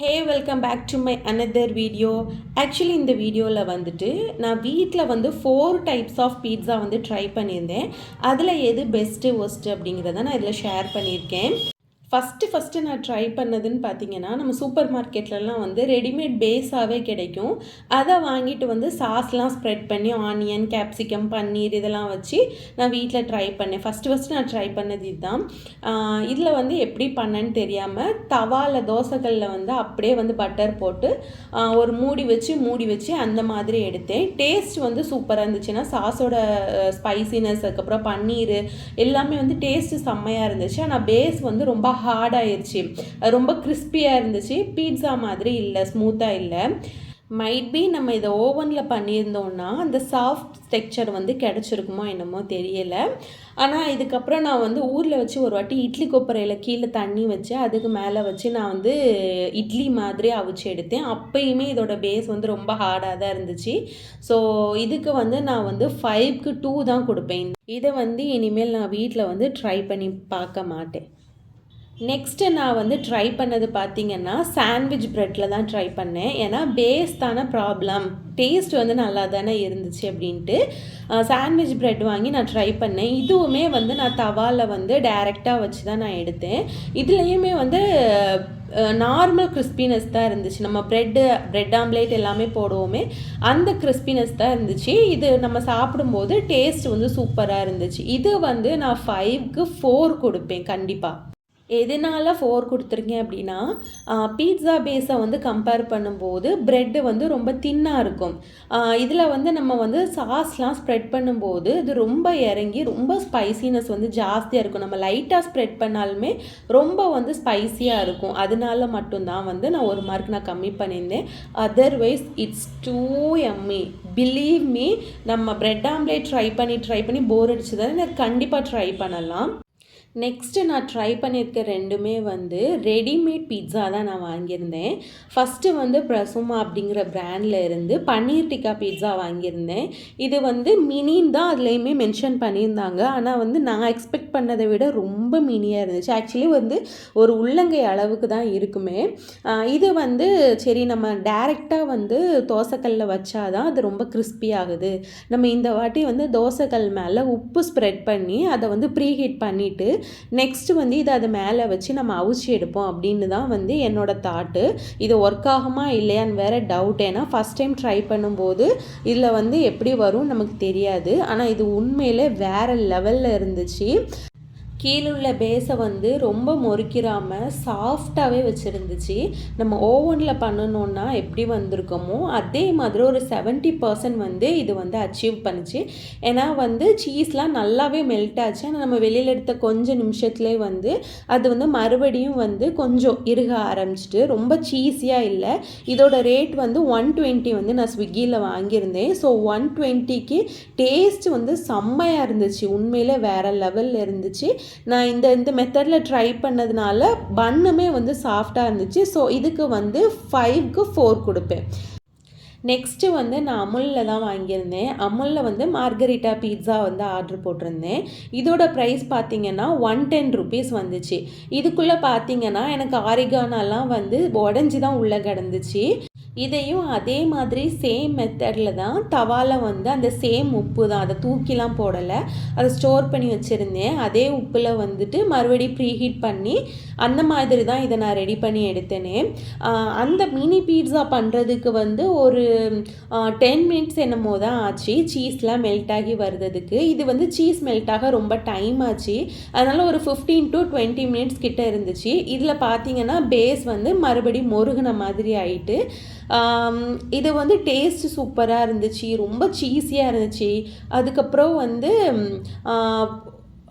Hey welcome back to my another video. Actually இந்த வீடியோவில் வந்துட்டு நான் வீட்டில் வந்து 4 டைப்ஸ் ஆஃப் பீட்ஸா வந்து ட்ரை பண்ணியிருந்தேன். அதில் எது பெஸ்ட்டு ஒஸ்ட்டு அப்படிங்கிறத நான் இதில் ஷேர் பண்ணியிருக்கேன். ஃபஸ்ட்டு நான் ட்ரை பண்ணதுன்னு பார்த்தீங்கன்னா, நம்ம சூப்பர் மார்க்கெட்லலாம் வந்து ரெடிமேட் பேஸாகவே கிடைக்கும். அதை வாங்கிட்டு வந்து சாஸ்லாம் ஸ்ப்ரெட் பண்ணி ஆனியன், கேப்சிகம், பன்னீர் இதெல்லாம் வச்சு நான் வீட்டில் ட்ரை பண்ணேன். ஃபஸ்ட்டு நான் ட்ரை பண்ணது இதுதான். இதில் வந்து எப்படி பண்ணேன்னு தெரியாமல் தவாவில் தோசைக்கல்லில் வந்து அப்படியே வந்து பட்டர் போட்டு ஒரு மூடி வச்சு அந்த மாதிரி எடுத்தேன். டேஸ்ட் வந்து சூப்பராக இருந்துச்சுன்னா சாஸோட ஸ்பைசினஸ் அதுக்கப்புறம் பன்னீர் எல்லாமே வந்து டேஸ்ட்டு செம்மையாக இருந்துச்சு. ஆனால் பேஸ் வந்து ரொம்ப ஹார்டாயிருச்சு, ரொம்ப கிறிஸ்பியாக இருந்துச்சு. பீட்ஸா மாதிரி இல்லை, ஸ்மூத்தாக இல்லை. மைட் பி நம்ம இதை ஓவனில் பண்ணியிருந்தோன்னா அந்த சாஃப்ட் டெக்ஸ்சர் வந்து கிடச்சிருக்குமோ என்னமோ தெரியலை. ஆனால் இதுக்கப்புறம் நான் வந்து ஊரில் வச்சு ஒரு வாட்டி இட்லி கொப்பரையில் கீழே தண்ணி வச்சு அதுக்கு மேலே வச்சு நான் வந்து இட்லி மாதிரி அவிச்சு எடுத்தேன். அப்போயுமே இதோட பேஸ் வந்து ரொம்ப ஹார்டாக தான் இருந்துச்சு. ஸோ இதுக்கு வந்து நான் வந்து 5க்கு 2 தான் கொடுப்பேன். இதை வந்து இனிமேல் நான் வீட்டில் வந்து ட்ரை பண்ணி பார்க்க மாட்டேன். நெக்ஸ்ட்டு நான் வந்து ட்ரை பண்ணது பார்த்திங்கன்னா சாண்ட்விச் ப்ரெட்டில் தான் ட்ரை பண்ணேன். ஏன்னா பேஸ் தானே ப்ராப்ளம், டேஸ்ட் வந்து நல்லா தானே இருந்துச்சு அப்படின்ட்டு சாண்ட்விச் ப்ரெட் வாங்கி நான் ட்ரை பண்ணேன். இதுவுமே வந்து நான் தவாவில் வந்து டைரெக்டாக வச்சு தான் நான் எடுத்தேன். இதுலேயுமே வந்து நார்மல் கிறிஸ்பினஸ் தான் இருந்துச்சு. நம்ம ப்ரெட் ஆம்லேட் எல்லாமே போடுவோமே அந்த கிறிஸ்பினஸ் தான் இருந்துச்சு. இது நம்ம சாப்பிடும்போது டேஸ்ட் வந்து சூப்பராக இருந்துச்சு. இது வந்து நான் 5க்கு 4 கொடுப்பேன் கண்டிப்பாக. எதனால் 4 கொடுத்துருக்கேன் அப்படின்னா, பீட்ஸா பேஸை வந்து கம்பேர் பண்ணும்போது ப்ரெட்டு வந்து ரொம்ப தின்னாக இருக்கும். இதில் வந்து நம்ம வந்து சாஸ்லாம் ஸ்ப்ரெட் பண்ணும்போது இது ரொம்ப இறங்கி ரொம்ப ஸ்பைசினஸ் வந்து ஜாஸ்தியாக இருக்கும். நம்ம லைட்டாக ஸ்ப்ரெட் பண்ணாலுமே ரொம்ப வந்து ஸ்பைஸியாக இருக்கும். அதனால மட்டும்தான் வந்து நான் 1 மார்க் நான் கம்மி பண்ணியிருந்தேன். Otherwise it's too yummy. Believe me, நம்ம ப்ரெட் ஆம்லேட் ட்ரை பண்ணி போர் அடிச்சதால் எனக்கு கண்டிப்பாக ட்ரை பண்ணலாம். நெக்ஸ்ட்டு நான் ட்ரை பண்ணியிருக்க 2மே வந்து ரெடிமேட் பீட்ஸா தான் நான் வாங்கியிருந்தேன். ஃபஸ்ட்டு வந்து பிரசுமா அப்படிங்கிற பிராண்டில் இருந்து பன்னீர் டிக்கா பீட்ஸா வாங்கியிருந்தேன். இது வந்து மினின்னு தான் அதுலேயுமே மென்ஷன் பண்ணியிருந்தாங்க. ஆனால் வந்து நான் எக்ஸ்பெக்ட் பண்ணதை விட ரொம்ப மினியாக இருந்துச்சு. ஆக்சுவலி வந்து ஒரு உள்ளங்கை அளவுக்கு தான் இருக்குமே. இது வந்து சரி நம்ம டைரெக்டாக வந்து தோசைக்கல்லில் வச்சாதான் அது ரொம்ப கிறிஸ்பி ஆகுது. நம்ம இந்த வாட்டி வந்து தோசைக்கல் மேலே உப்பு ஸ்ப்ரெட் பண்ணி அதை வந்து ப்ரீஹீட் பண்ணிவிட்டு நெக்ஸ்ட்டு வந்து இதை அது மேலே வச்சு நம்ம அவிச்சு எடுப்போம் அப்படின்னு தான் வந்து என்னோட தாட்டு. இது ஒர்க் ஆகுமா இல்லையான்னு வேறு டவுட். ஏன்னா ஃபஸ்ட் டைம் ட்ரை பண்ணும்போது இதில் வந்து எப்படி வரும் நமக்கு தெரியாது. ஆனால் இது உண்மையிலே வேறு லெவலில் இருந்துச்சு. கீழுள்ள பேஸை வந்து ரொம்ப முறுக்கிராமல் சாஃப்டாகவே வச்சுருந்துச்சு. நம்ம ஓவனில் பண்ணணுன்னா எப்படி வந்திருக்கோமோ அதே மாதிரி ஒரு 70% வந்து இது வந்து அச்சீவ் பண்ணிச்சு. ஏன்னா வந்து சீஸ்லாம் நல்லாவே மெல்ட் ஆச்சு. ஆனால் நம்ம வெளியில் எடுத்த கொஞ்சம் நிமிஷத்துலேயே வந்து அது வந்து மறுபடியும் வந்து கொஞ்சம் இறுக ஆரம்பிச்சிட்டு ரொம்ப சீஸியாக இல்லை. இதோட ரேட் வந்து 120 வந்து நான் ஸ்விக்கியில் வாங்கியிருந்தேன். ஸோ 120க்கு டேஸ்ட் வந்து செம்மையாக இருந்துச்சு. உண்மையிலே வேறு லெவலில் இருந்துச்சு. நான் இந்த மெத்தடில் ட்ரை பண்ணதுனால பன்னுமே வந்து சாஃப்டாக இருந்துச்சு. ஸோ இதுக்கு வந்து 5க்கு 4 கொடுப்பேன். நெக்ஸ்ட்டு வந்து நான் அமுலில் தான் வாங்கியிருந்தேன். அமுலில் வந்து மார்கரிட்டா பீட்ஸா வந்து ஆர்டர் போட்டிருந்தேன். இதோட ப்ரைஸ் பார்த்திங்கன்னா 110 ருபீஸ் வந்துச்சு. இதுக்குள்ளே பார்த்திங்கன்னா எனக்கு ஆரிகானாலாம் வந்து உடஞ்சி தான் உள்ளே கிடந்துச்சு. இதையும் அதே மாதிரி சேம் மெத்தடில் தான் தவாவில் வந்து அந்த சேம் உப்பு தான், அதை தூக்கிலாம் போடலை, அதை ஸ்டோர் பண்ணி வச்சுருந்தேன். அதே உப்பில் வந்துட்டு மறுபடியும் ப்ரீஹீட் பண்ணி அந்த மாதிரி தான் இதை நான் ரெடி பண்ணி எடுத்தேனே. அந்த மினி பீட்ஸா பண்ணுறதுக்கு வந்து ஒரு 10 மினிட்ஸ் என்னமோ தான் ஆச்சு சீஸ்லாம் மெல்ட் ஆகி வருதுக்கு. இது வந்து சீஸ் மெல்ட் ஆக ரொம்ப டைம் ஆச்சு. அதனால் ஒரு 15 to 20 மினிட்ஸ் கிட்ட இருந்துச்சு. இதில் பார்த்தீங்கன்னா பேஸ் வந்து மறுபடியும் மொருகின மாதிரி ஆயிட்டு இது வந்து டேஸ்ட் சூப்பராக இருந்துச்சு, ரொம்ப சீஸியாக இருந்துச்சு. அதுக்கப்புறம் வந்து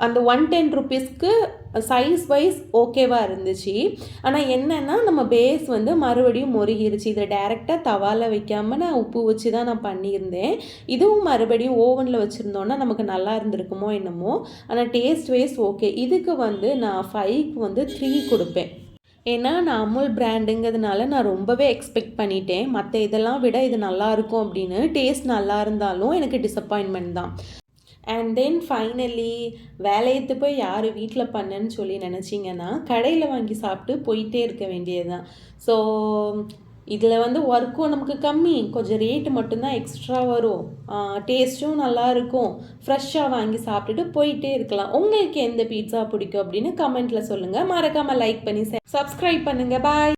அந்த 110 ருபீஸ்க்கு சைஸ் வைஸ் ஓகேவாக இருந்துச்சு. ஆனால் என்னென்னா நம்ம பேஸ் வந்து மறுபடியும் மொருகிருச்சு. இதை டைரெக்டாக தவாவில் வைக்காமல் நான் உப்பு வச்சு தான் நான் பண்ணியிருந்தேன். இதுவும் மறுபடியும் ஓவனில் வச்சுருந்தோன்னா நமக்கு நல்லா இருந்திருக்குமோ என்னமோ. ஆனால் டேஸ்ட் வைஸ் ஓகே. இதுக்கு வந்து நான் 5க்கு வந்து 3 கொடுப்பேன். ஏன்னா நான் அமுல் பிராண்டுங்கிறதுனால நான் ரொம்பவே எக்ஸ்பெக்ட் பண்ணிட்டேன். மற்ற இதெல்லாம் விட இது நல்லாயிருக்கும் அப்படின்னு. டேஸ்ட் நல்லா இருந்தாலும் எனக்கு டிசப்பாயின்மெண்ட் தான். அண்ட் தென் ஃபைனலி வேலையத்து போய் யார் வீட்டில் பண்ணேன்னு சொல்லி நினச்சிங்கன்னா கடையில் வாங்கி சாப்பிட்டு போயிட்டே இருக்க வேண்டியது தான். ஸோ இதில் வந்து ஒர்க்கும் நமக்கு கம்மி, கொஞ்சம் ரேட்டு மட்டும்தான் எக்ஸ்ட்ரா வரும், டேஸ்ட்டும் நல்லாயிருக்கும், ஃப்ரெஷ்ஷாக வாங்கி சாப்பிட்டுட்டு போயிட்டே இருக்கலாம். உங்களுக்கு எந்த பீட்சா பிடிக்கும் அப்படின்னு கமெண்ட்டில் சொல்லுங்கள். மறக்காமல் லைக் பண்ணி சப்ஸ்கிரைப் பண்ணுங்கள். பாய்.